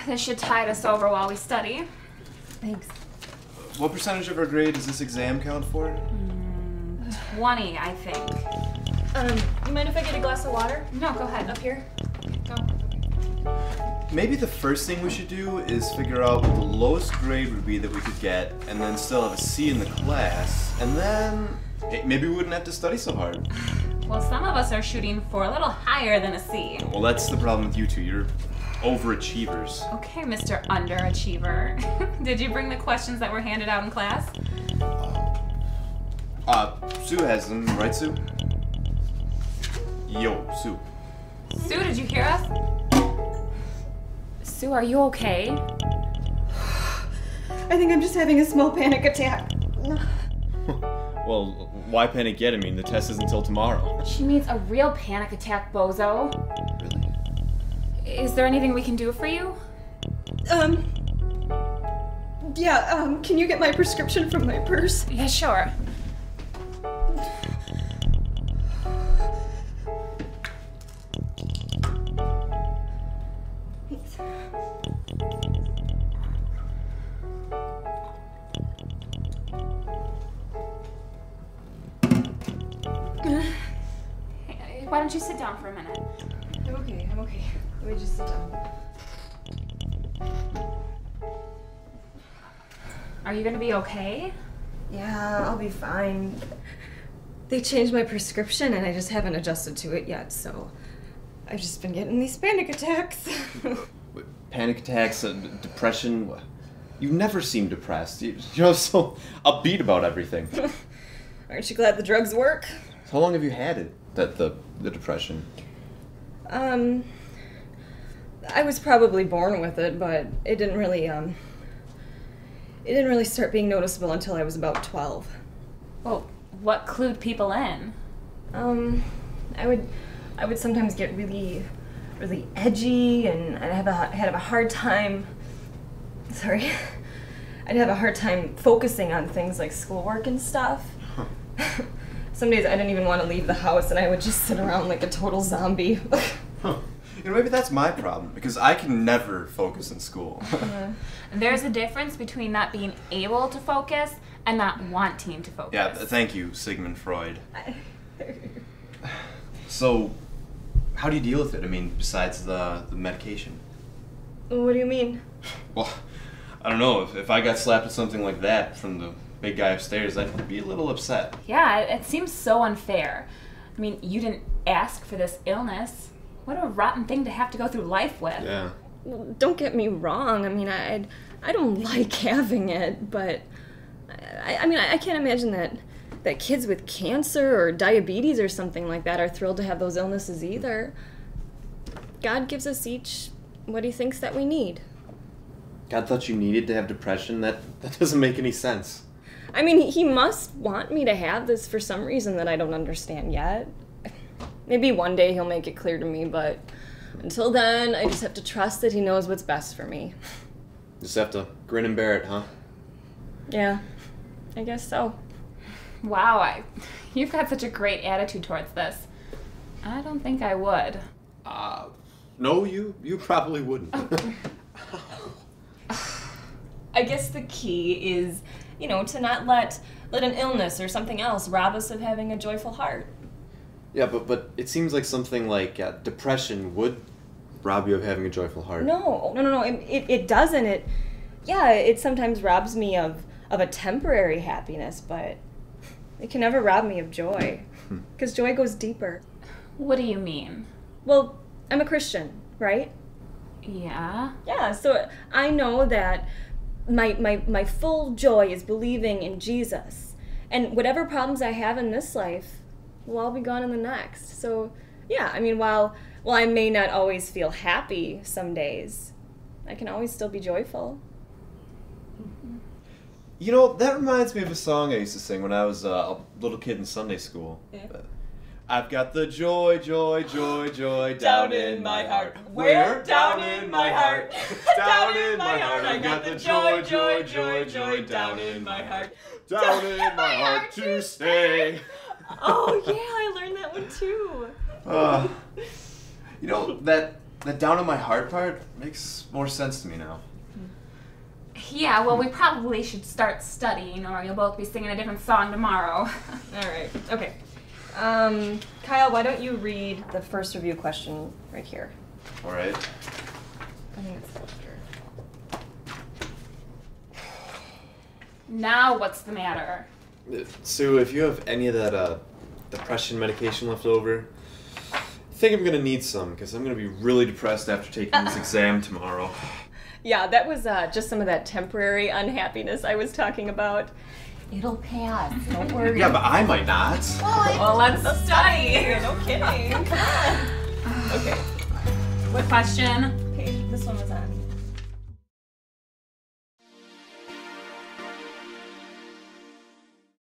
This should tide us over while we study. Thanks. What percentage of our grade does this exam count for? 20, I think. You mind if I get a glass of water? No, go ahead. Up here? Go. Maybe the first thing we should do is figure out what the lowest grade would be that we could get, and then still have a C in the class, and then maybe we wouldn't have to study so hard. Well, some of us are shooting for a little higher than a C. Well, that's the problem with you two. You're overachievers. Okay, Mr. Underachiever. Did you bring the questions that were handed out in class? Sue has them, right, Sue? Yo, Sue. Sue, did you hear us? Sue, are you okay? I think I'm just having a small panic attack. Well, why panic yet? I mean, the test isn't until tomorrow. She needs a real panic attack, bozo. Really? Is there anything we can do for you? Can you get my prescription from my purse? Yeah, sure. Hey, why don't you sit down for a minute? I'm okay. Let me just sit down. Are you gonna be okay? Yeah, I'll be fine. They changed my prescription and I just haven't adjusted to it yet, so I've just been getting these panic attacks. Panic attacks, depression. You never seem depressed. You're so upbeat about everything. Aren't you glad the drugs work? How long have you had it? The depression? I was probably born with it, but it didn't really start being noticeable until I was about 12. Well, what clued people in? I would sometimes get really edgy, and I'd have a hard time. Sorry, I'd have a hard time focusing on things like schoolwork and stuff. Huh. Some days I didn't even want to leave the house, and I would just sit around like a total zombie. Huh. Maybe that's my problem, because I can never focus in school. There's a difference between not being able to focus and not wanting to focus. Yeah, thank you, Sigmund Freud. So, how do you deal with it? I mean, besides the medication? What do you mean? Well, I don't know. If I got slapped with something like that from the big guy upstairs, I'd be a little upset. Yeah, it seems so unfair. I mean, you didn't ask for this illness. What a rotten thing to have to go through life with. Yeah. Well, don't get me wrong. I mean, I don't like having it, but I can't imagine that kids with cancer or diabetes or something like that are thrilled to have those illnesses either. God gives us each what he thinks that we need. God thought you needed to have depression? That doesn't make any sense. I mean, he must want me to have this for some reason that I don't understand yet. Maybe one day he'll make it clear to me, but until then, I just have to trust that he knows what's best for me. Just have to grin and bear it, huh? Yeah, I guess so. Wow, you've got such a great attitude towards this. I don't think I would. No, you probably wouldn't. I guess the key is, to not let an illness or something else rob us of having a joyful heart. Yeah, but it seems like something like depression would rob you of having a joyful heart. No, it doesn't. It sometimes robs me of a temporary happiness, but it can never rob me of joy, because joy goes deeper. What do you mean? Well, I'm a Christian, right? Yeah? Yeah, so I know that my full joy is believing in Jesus, and whatever problems I have in this life will all be gone in the next. So, yeah, I mean, while I may not always feel happy some days, I can always still be joyful. That reminds me of a song I used to sing when I was a little kid in Sunday school. Yeah. I've got the joy, joy, joy, joy down in my heart. Where? Down in my heart. Down in my heart. I've got the joy, joy, joy, joy down in my heart. Down in my heart to stay. Oh, yeah, I learned that one too. That that down in my heart part makes more sense to me now. Yeah, well, we probably should start studying, or you'll both be singing a different song tomorrow. All right. Okay. Kyle, why don't you read the first review question right here? All right. I think it's closer. Now what's the matter? Sue, if you have any of that depression medication left over, I think I'm gonna need some because I'm gonna be really depressed after taking this exam tomorrow. Yeah, that was just some of that temporary unhappiness I was talking about. It'll pass. Don't worry. Yeah, but I might not. Well, let's study. No kidding. Come on. Okay. What question? Page. This one was on